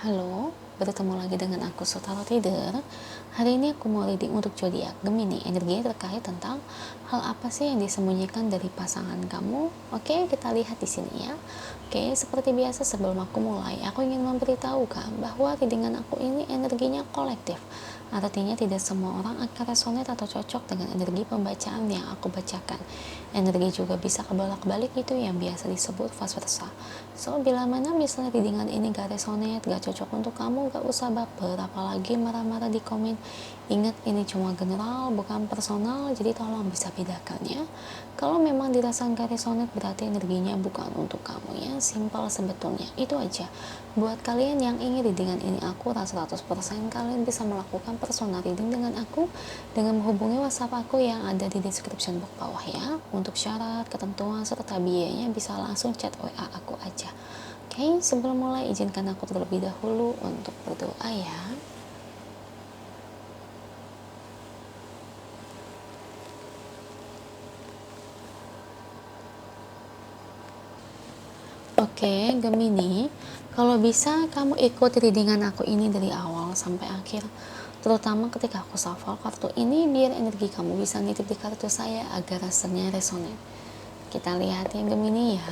Halo, bertemu lagi dengan aku Sutara Trader. Hari ini aku mau reading untuk zodiak Gemini. Energinya terkait tentang hal apa sih yang disembunyikan dari pasangan kamu? Oke, kita lihat di sini ya. Oke, seperti biasa sebelum aku mulai, aku ingin memberitahukan bahwa readingan aku ini energinya kolektif. Artinya tidak semua orang akan resonate atau cocok dengan energi pembacaan yang aku bacakan. Energi juga bisa kebalik-balik, itu yang biasa disebut vice versa. So, bila mana misalnya readingan ini gak resonate, gak cocok untuk kamu, gak usah baper, apalagi marah-marah di komen. Ingat, ini cuma general, bukan personal, jadi tolong bisa bedakan ya. Kalau memang dirasa gak resonate, berarti energinya bukan untuk kamu ya. Simple sebetulnya, itu aja. Buat kalian yang ingin readingan ini akurat 100%, kalian bisa melakukan personal reading dengan aku dengan menghubungi WhatsApp aku yang ada di description box bawah ya. Untuk syarat, ketentuan, serta biayanya bisa langsung chat WA aku aja. Oke, sebelum mulai izinkan aku terlebih dahulu untuk berdoa ya. Oke, Gemini, kalau bisa kamu ikut readingan aku ini dari awal sampai akhir, terutama ketika aku shuffle kartu ini biar energi kamu bisa nitip di kartu saya agar rasanya resonate. Kita lihat ya Gemini ya.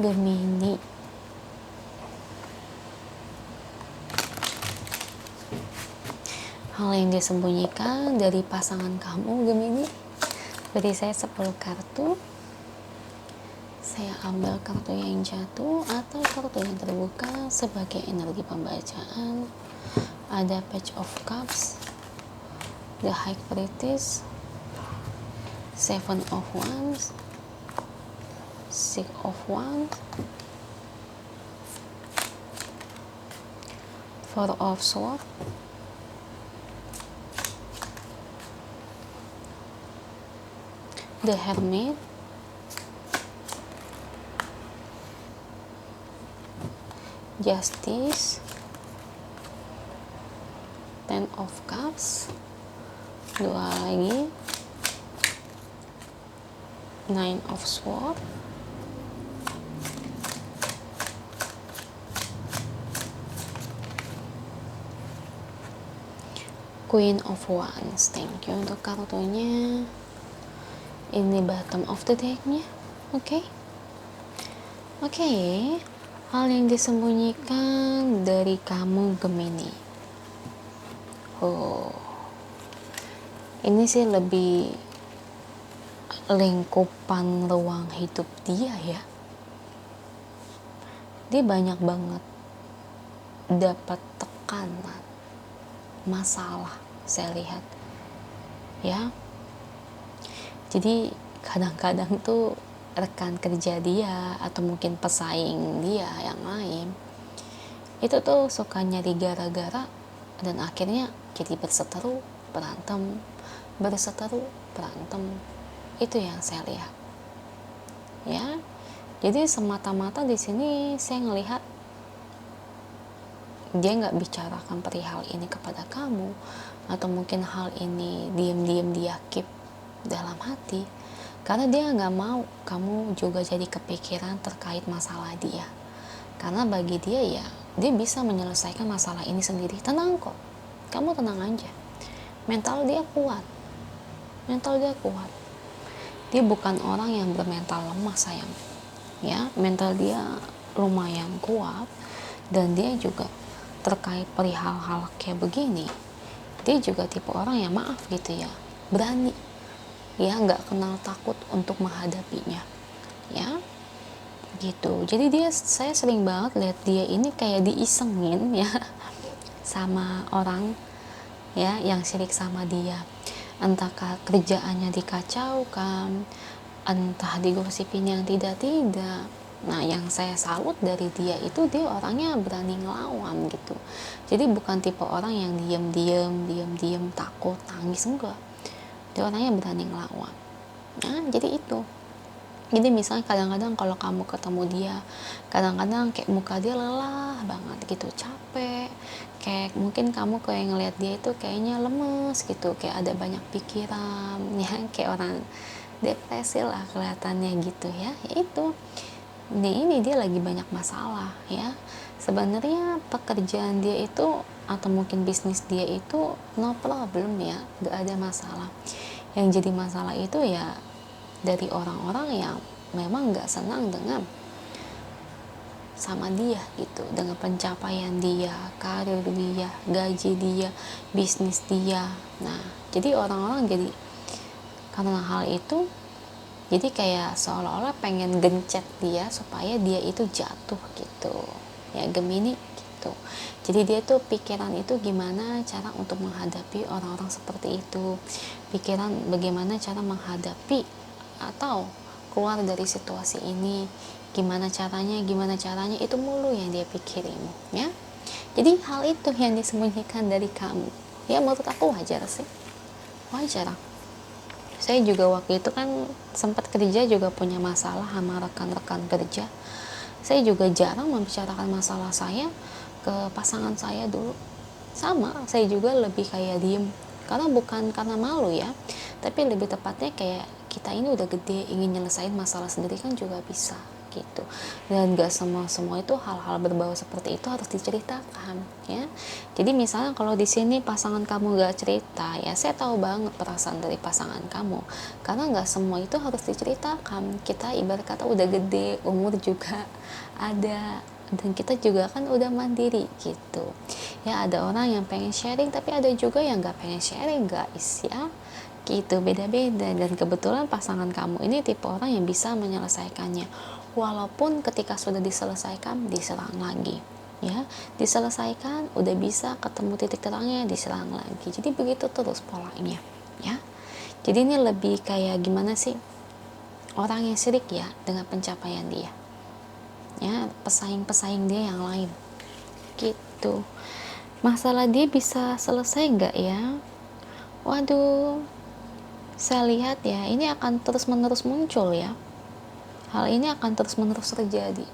Gemini, hal yang disembunyikan dari pasangan kamu Gemini. Beri saya 10 kartu. Saya ambil kartu yang jatuh atau kartu yang terbuka sebagai energi pembacaan. Ada Page of Cups, The High Priestess, Seven of Wands, Six of Wands, Four of Swords, The Hermit, Justice, Ten of Cups, dua lagi, Nine of Swords, Queen of Wands. Thank you untuk kartunya. Ini bottom of the decknya. Oke. Hal yang disembunyikan dari kamu Gemini. Ini sih lebih lingkupan ruang hidup dia ya. Dia banyak banget dapat tekanan, masalah saya lihat ya. Jadi kadang-kadang tuh rekan kerja dia atau mungkin pesaing dia yang lain itu tuh suka nyari gara-gara dan akhirnya jadi berseteru, berantem, berseteru, berantem. Itu yang saya lihat ya. Jadi semata-mata di sini saya ngelihat dia nggak bicarakan perihal ini kepada kamu, atau mungkin hal ini diam-diam dia keep dalam hati karena dia nggak mau kamu juga jadi kepikiran terkait masalah dia. Karena bagi dia ya, dia bisa menyelesaikan masalah ini sendiri. Tenang kok, kamu tenang aja. Mental dia kuat. Dia bukan orang yang bermental lemah sayang. Ya, mental dia lumayan kuat. Dan dia juga terkait perihal hal kayak begini, dia juga tipe orang yang maaf gitu ya, berani ya, nggak kenal takut untuk menghadapinya ya gitu. Jadi saya sering banget lihat dia ini kayak diisengin ya sama orang ya yang sirik sama dia, entah kerjaannya dikacaukan, entah digosipin yang tidak. Nah, yang saya salut dari dia itu dia orangnya berani ngelawan gitu. Jadi bukan tipe orang yang diam takut, tangis, enggak. Dia orangnya berani ngelawan. Nah, jadi itu. Jadi misalnya kadang-kadang kalau kamu ketemu dia, kadang-kadang kayak muka dia lelah banget gitu, capek, kayak mungkin kamu kayak ngelihat dia itu kayaknya lemes gitu, kayak ada banyak pikiran ya, kayak orang depresi lah kelihatannya gitu ya. Itu ini dia lagi banyak masalah ya. Sebenarnya pekerjaan dia itu atau mungkin bisnis dia itu no problem ya, gak ada masalah. Yang jadi masalah itu ya dari orang-orang yang memang gak senang dengan sama dia gitu, dengan pencapaian dia, karir dia, gaji dia, bisnis dia. Nah, jadi orang-orang jadi karena hal itu jadi kayak seolah-olah pengen gencet dia supaya dia itu jatuh gitu ya, Gemini gitu. Jadi dia tuh pikiran itu gimana cara untuk menghadapi orang-orang seperti itu, pikiran bagaimana cara menghadapi atau keluar dari situasi ini, gimana caranya itu mulu yang dia pikirin ya. Jadi hal itu yang disembunyikan dari kamu ya, menurut aku wajar sih, wajar. Saya juga waktu itu kan sempat kerja juga punya masalah sama rekan-rekan kerja. Saya juga jarang membicarakan masalah saya ke pasangan saya dulu. Sama, saya juga lebih kayak diem. Karena bukan karena malu ya, tapi lebih tepatnya kayak kita ini udah gede, ingin nyelesain masalah sendiri kan juga bisa gitu. Dan gak semua itu hal-hal berbau seperti itu harus diceritakan ya. Jadi misalnya kalau di sini pasangan kamu gak cerita ya, saya tahu banget perasaan dari pasangan kamu, karena gak semua itu harus diceritakan. Kita ibarat kata udah gede, umur juga ada, dan kita juga kan udah mandiri gitu ya. Ada orang yang pengen sharing, tapi ada juga yang gak pengen sharing guys ya, gitu, beda-beda. Dan kebetulan pasangan kamu ini tipe orang yang bisa menyelesaikannya, walaupun ketika sudah diselesaikan diserang lagi ya, diselesaikan udah bisa ketemu titik terangnya diserang lagi. Jadi begitu terus polanya ya. Jadi ini lebih kayak gimana sih, orang yang sirik ya dengan pencapaian dia ya, pesaing-pesaing dia yang lain gitu. Masalah dia bisa selesai nggak ya? Waduh, saya lihat ya ini akan terus menerus muncul ya, hal ini akan terus menerus terjadi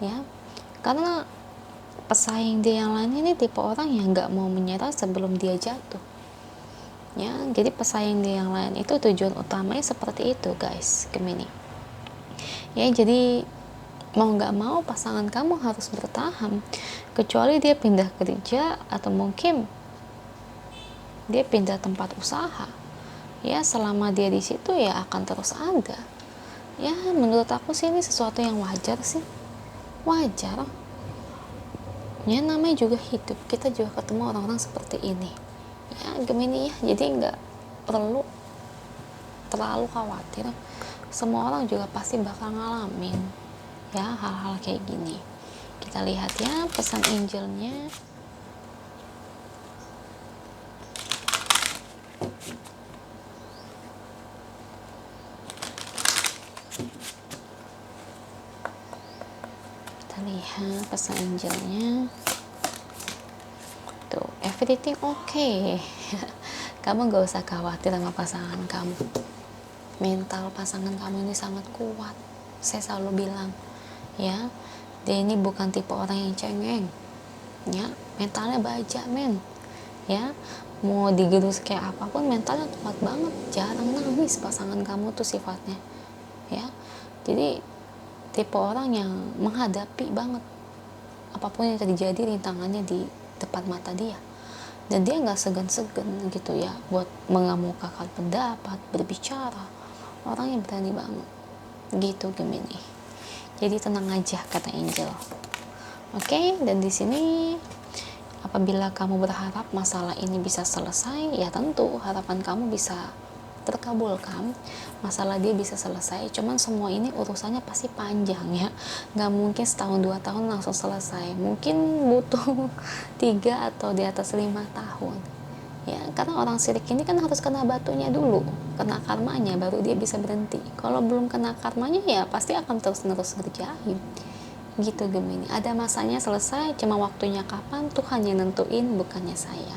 ya, karena pesaing dia yang lain ini tipe orang yang nggak mau menyerah sebelum dia jatuh ya. Jadi pesaing dia yang lain itu tujuan utamanya seperti itu guys, Gemini ya. Jadi mau nggak mau pasangan kamu harus bertahan, kecuali dia pindah kerja atau mungkin dia pindah tempat usaha ya. Selama dia di situ ya akan terus ada ya. Menurut aku sih ini sesuatu yang wajar sih, wajar ya, namanya juga hidup, kita juga ketemu orang-orang seperti ini ya, Gemini ya. Jadi nggak perlu terlalu khawatir, semua orang juga pasti bakal ngalamin ya hal-hal kayak gini. Kita lihat ya pesan angelnya. Kita lihat pesan angelnya tuh, everything okay. Kamu gak usah khawatir sama pasangan kamu, mental pasangan kamu ini sangat kuat. Saya selalu bilang ya, dia ini bukan tipe orang yang cengeng ya, mentalnya baja men ya. Mau digerus kayak apapun mentalnya kuat banget, jarang nangis pasangan kamu tuh sifatnya ya. Jadi tipe orang yang menghadapi banget apapun yang terjadi, rintangannya di depan mata dia, dan dia nggak segan-segan gitu ya buat mengemukakan pendapat, berbicara. Orang yang berani banget gitu, Gemini. Jadi tenang aja kata angel. Oke, dan di sini apabila kamu berharap masalah ini bisa selesai, ya tentu harapan kamu bisa terkabulkan, masalah dia bisa selesai. Cuman semua ini urusannya pasti panjang ya, nggak mungkin setahun 2 tahun langsung selesai, mungkin butuh 3 atau di atas 5 tahun ya. Karena orang sirik ini kan harus kena batunya dulu, kena karmanya, baru dia bisa berhenti. Kalau belum kena karmanya ya pasti akan terus-menerus ngerjain gitu, Gemini. Ada masanya selesai, cuma waktunya kapan Tuhan yang nentuin, bukannya saya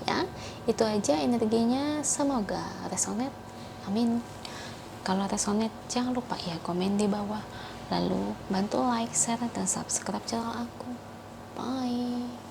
ya. Itu aja energinya, semoga resonate, amin. Kalau resonate, jangan lupa ya komen di bawah. Lalu bantu like, share, dan subscribe channel aku. Bye.